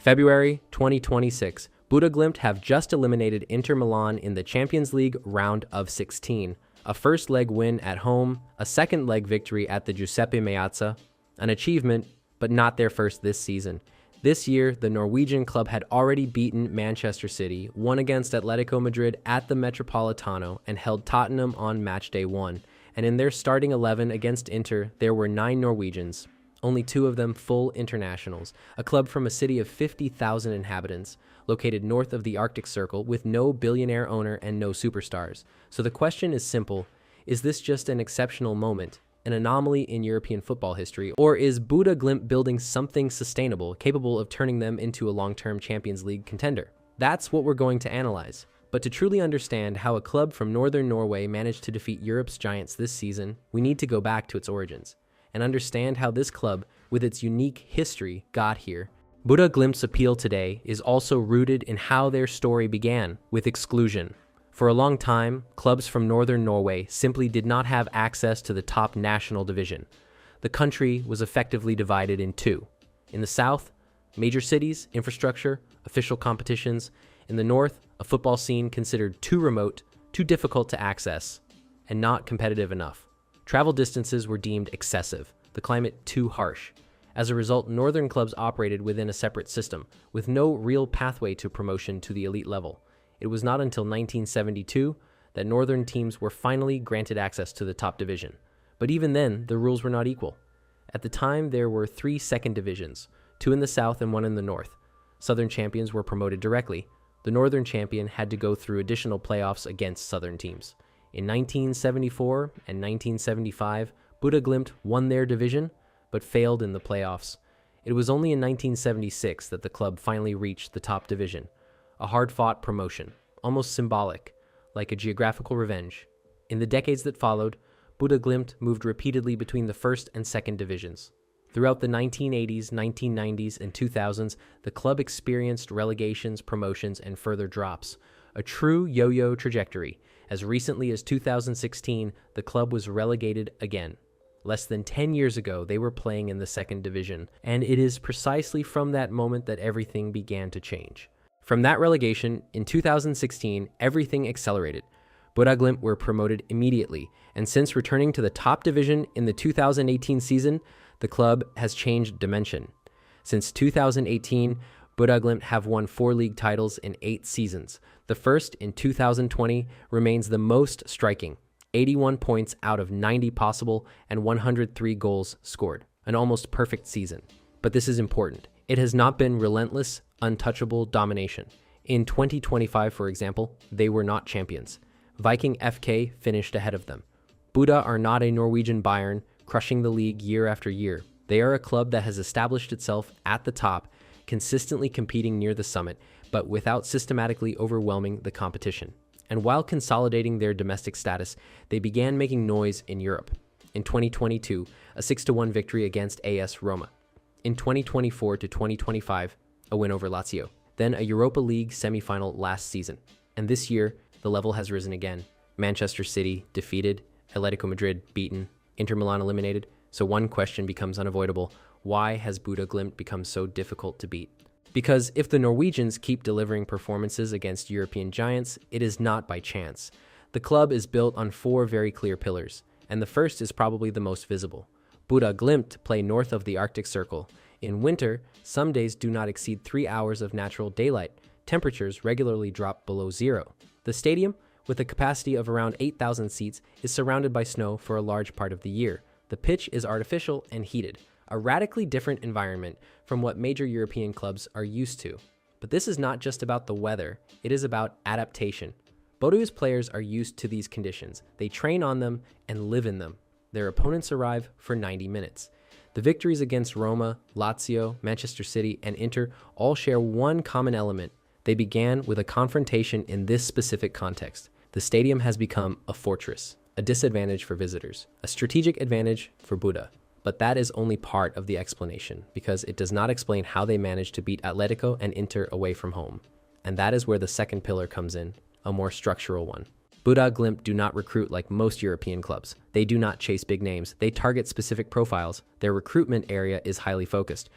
February 2026. Bodo Glimt have just eliminated Inter Milan in the Champions League round of 16. A first leg win at home, a second leg victory at the Giuseppe Meazza, an achievement, but not their first this season. This year, the Norwegian club had already beaten Manchester City, won against Atlético Madrid at the Metropolitano, and held Tottenham on matchday 1. And in their starting 11 against Inter, there were 9 Norwegians, only 2 of them full internationals, a club from a city of 50,000 inhabitants, located north of the Arctic Circle with no billionaire owner and no superstars. So the question is simple: is this just an exceptional moment, an anomaly in European football history, or is Bodo Glimt building something sustainable, capable of turning them into a long-term Champions League contender? That's what we're going to analyze. But to truly understand how a club from northern Norway managed to defeat Europe's giants this season, we need to go back to its origins and understand how this club, with its unique history, got here. Bodo Glimt's appeal today is also rooted in how their story began, with exclusion. For a long time, clubs from northern Norway simply did not have access to the top national division. The country was effectively divided in two. In the south, major cities, infrastructure, official competitions. In the north, a football scene considered too remote, too difficult to access, and not competitive enough. Travel distances were deemed excessive, the climate too harsh. As a result, northern clubs operated within a separate system, with no real pathway to promotion to the elite level. It was not until 1972 that northern teams were finally granted access to the top division. But even then, the rules were not equal. At the time, there were 3 second divisions, 2 in the south and 1 in the north. Southern champions were promoted directly. The northern champion had to go through additional playoffs against southern teams. In 1974 and 1975, Bodo Glimt won their division, but failed in the playoffs. It was only in 1976 that the club finally reached the top division, a hard-fought promotion, almost symbolic, like a geographical revenge. In the decades that followed, Bodo Glimt moved repeatedly between the first and second divisions. Throughout the 1980s, 1990s, and 2000s, the club experienced relegations, promotions, and further drops, a true yo-yo trajectory. As recently as 2016, the club was relegated again. Less than 10 years ago, they were playing in the second division, and it is precisely from that moment that everything began to change. From that relegation, in 2016, everything accelerated. Bodo Glimt were promoted immediately, and since returning to the top division in the 2018 season, the club has changed dimension. Since 2018, Bodo Glimt have won 4 league titles in 8 seasons. The first, in 2020, remains the most striking: 81 points out of 90 possible and 103 goals scored. An almost perfect season. But this is important. It has not been relentless, untouchable domination. In 2025, for example, they were not champions. Viking FK finished ahead of them. Bodo are not a Norwegian Bayern, crushing the league year after year. They are a club that has established itself at the top, consistently competing near the summit, but without systematically overwhelming the competition. And while consolidating their domestic status, they began making noise in Europe. In 2022, a 6-1 victory against AS Roma. In 2024 to 2025, a win over Lazio. Then a Europa League semi-final last season. And this year, the level has risen again. Manchester City defeated, Atlético Madrid beaten, Inter Milan eliminated. So one question becomes unavoidable: why has Bodo Glimt become so difficult to beat? Because if the Norwegians keep delivering performances against European giants, it is not by chance. The club is built on 4 very clear pillars, and the first is probably the most visible. Bodo Glimt play north of the Arctic Circle. In winter, some days do not exceed 3 hours of natural daylight. Temperatures regularly drop below 0. The stadium, with a capacity of around 8,000 seats, is surrounded by snow for a large part of the year. The pitch is artificial and heated, a radically different environment from what major European clubs are used to. But this is not just about the weather, it is about adaptation. Bodo's players are used to these conditions. They train on them and live in them. Their opponents arrive for 90 minutes. The victories against Roma, Lazio, Manchester City, and Inter all share one common element. They began with a confrontation in this specific context. The stadium has become a fortress, a disadvantage for visitors, a strategic advantage for Bodo. But that is only part of the explanation, because it does not explain how they managed to beat Atlético and Inter away from home. And that is where the second pillar comes in, a more structural one. Bodo Glimt do not recruit like most European clubs. They do not chase big names. They target specific profiles. Their recruitment area is highly focused.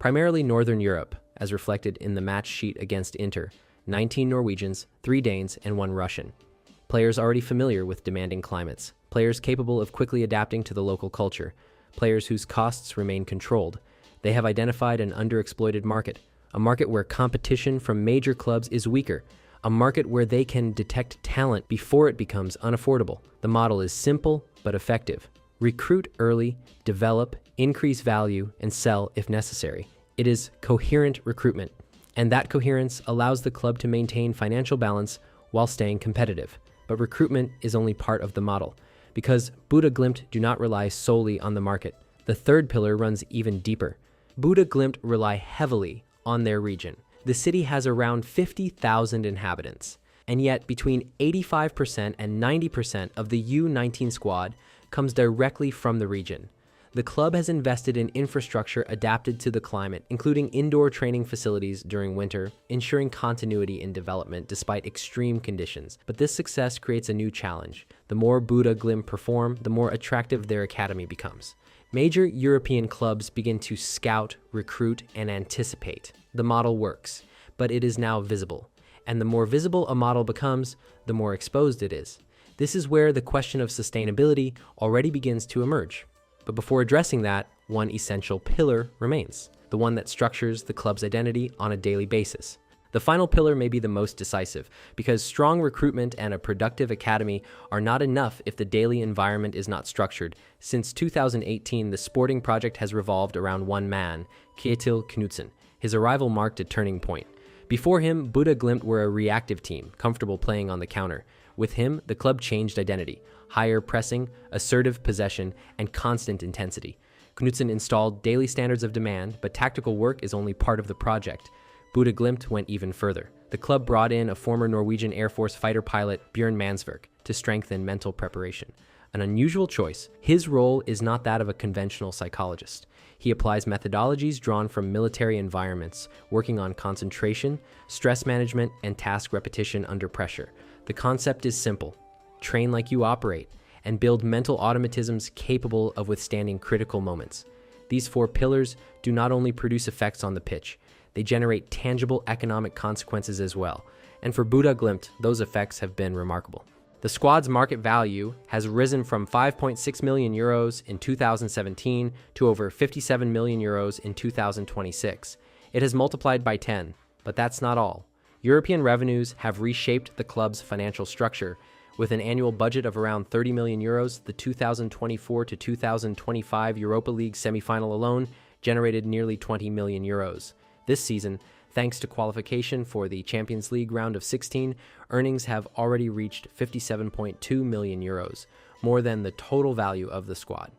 primarily Northern Europe, as reflected in the match sheet against Inter, 19 Norwegians, 3 Danes, and 1 Russian. Players already familiar with demanding climates, players capable of quickly adapting to the local culture, players whose costs remain controlled. They have identified an underexploited market, a market where competition from major clubs is weaker, a market where they can detect talent before it becomes unaffordable. The model is simple but effective. Recruit early, develop, increase value, and sell if necessary. It is coherent recruitment, and that coherence allows the club to maintain financial balance while staying competitive. But recruitment is only part of the model, because Bodø Glimt do not rely solely on the market. The third pillar runs even deeper. Bodø Glimt rely heavily on their region. The city has around 50,000 inhabitants, and yet between 85% and 90% of the U19 squad comes directly from the region. The club has invested in infrastructure adapted to the climate, including indoor training facilities during winter, ensuring continuity in development despite extreme conditions. But this success creates a new challenge. The more Bodø Glimt perform, the more attractive their academy becomes. Major European clubs begin to scout, recruit, and anticipate. The model works, but it is now visible. And the more visible a model becomes, the more exposed it is. This is where the question of sustainability already begins to emerge. But before addressing that, one essential pillar remains, the one that structures the club's identity on a daily basis. The final pillar may be the most decisive, because strong recruitment and a productive academy are not enough if the daily environment is not structured. Since 2018, the sporting project has revolved around one man, Kjetil Knutsen. His arrival marked a turning point. Before him, Bodø Glimt were a reactive team, comfortable playing on the counter. With him, the club changed identity: higher pressing, assertive possession, and constant intensity. Knutsen installed daily standards of demand, but tactical work is only part of the project. Bodø Glimt went even further. The club brought in a former Norwegian Air Force fighter pilot, Bjørn Mansverk, to strengthen mental preparation. An unusual choice. His role is not that of a conventional psychologist. He applies methodologies drawn from military environments, working on concentration, stress management, and task repetition under pressure. The concept is simple: train like you operate, and build mental automatisms capable of withstanding critical moments. These 4 pillars do not only produce effects on the pitch, they generate tangible economic consequences as well. And for Bodø Glimt, those effects have been remarkable. The squad's market value has risen from 5.6 million euros in 2017 to over 57 million euros in 2026. It has multiplied by 10, but that's not all. European revenues have reshaped the club's financial structure. With an annual budget of around 30 million euros, the 2024 to 2025 Europa League semifinal alone generated nearly 20 million euros. This season, thanks to qualification for the Champions League round of 16, earnings have already reached 57.2 million euros, more than the total value of the squad.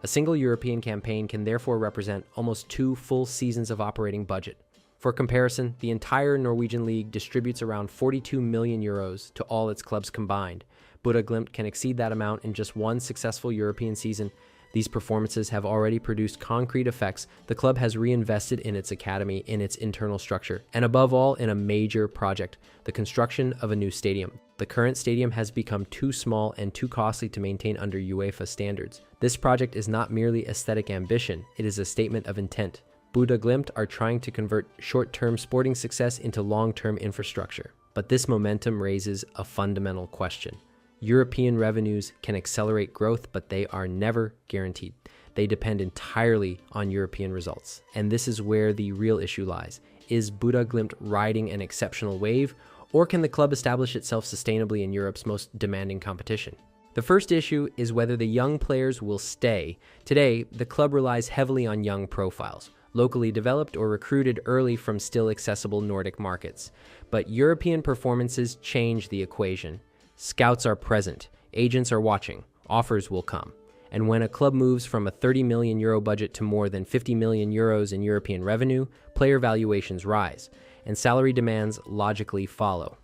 A single European campaign can therefore represent almost 2 full seasons of operating budget. For comparison, the entire Norwegian league distributes around 42 million euros to all its clubs combined. Bodø Glimt can exceed that amount in just 1 successful European season. These performances have already produced concrete effects. The club has reinvested in its academy, in its internal structure, and above all, in a major project: the construction of a new stadium. The current stadium has become too small and too costly to maintain under UEFA standards. This project is not merely aesthetic ambition, it is a statement of intent. Bodø Glimt are trying to convert short-term sporting success into long-term infrastructure. But this momentum raises a fundamental question. European revenues can accelerate growth, but they are never guaranteed. They depend entirely on European results. And this is where the real issue lies. Is Bodø Glimt riding an exceptional wave, or can the club establish itself sustainably in Europe's most demanding competition? The first issue is whether the young players will stay. Today, the club relies heavily on young profiles, locally developed or recruited early from still accessible Nordic markets. But European performances change the equation. Scouts are present, agents are watching, offers will come. And when a club moves from a 30 million euro budget to more than 50 million euros in European revenue, player valuations rise, and salary demands logically follow.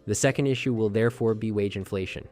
The second issue will therefore be wage inflation.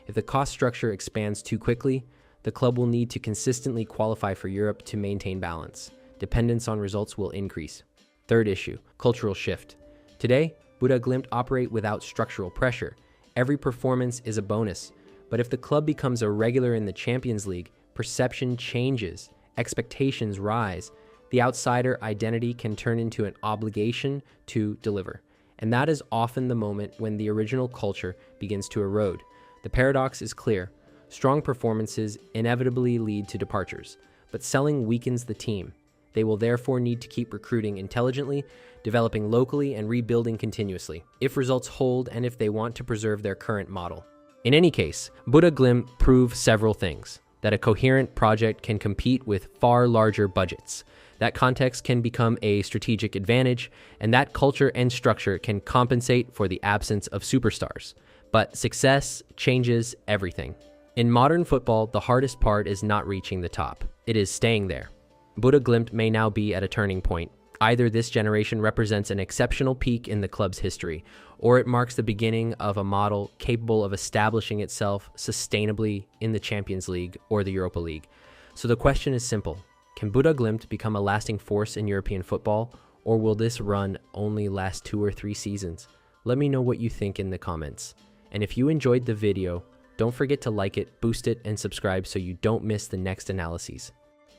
If the cost structure expands too quickly, the club will need to consistently qualify for Europe to maintain balance. Dependence on results will increase. Third issue, cultural shift. Today, Bodø Glimt operate without structural pressure. Every performance is a bonus, but if the club becomes a regular in the Champions League, perception changes, expectations rise. the outsider identity can turn into an obligation to deliver. And that is often the moment when the original culture begins to erode. The paradox is clear. Strong performances inevitably lead to departures, but selling weakens the team. They will therefore need to keep recruiting intelligently, developing locally, and rebuilding continuously, if results hold and if they want to preserve their current model. In any case, Bodø Glimt prove several things: that a coherent project can compete with far larger budgets, that context can become a strategic advantage, and that culture and structure can compensate for the absence of superstars. But success changes everything. In modern football, the hardest part is not reaching the top. It is staying there. Bodø Glimt may now be at a turning point. Either this generation represents an exceptional peak in the club's history, or it marks the beginning of a model capable of establishing itself sustainably in the Champions League or the Europa League. So the question is simple: can Bodø Glimt become a lasting force in European football, or will this run only last 2 or 3 seasons? Let me know what you think in the comments. And if you enjoyed the video, don't forget to like it, boost it, and subscribe so you don't miss the next analyses.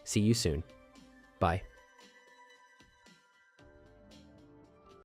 See you soon. Bye.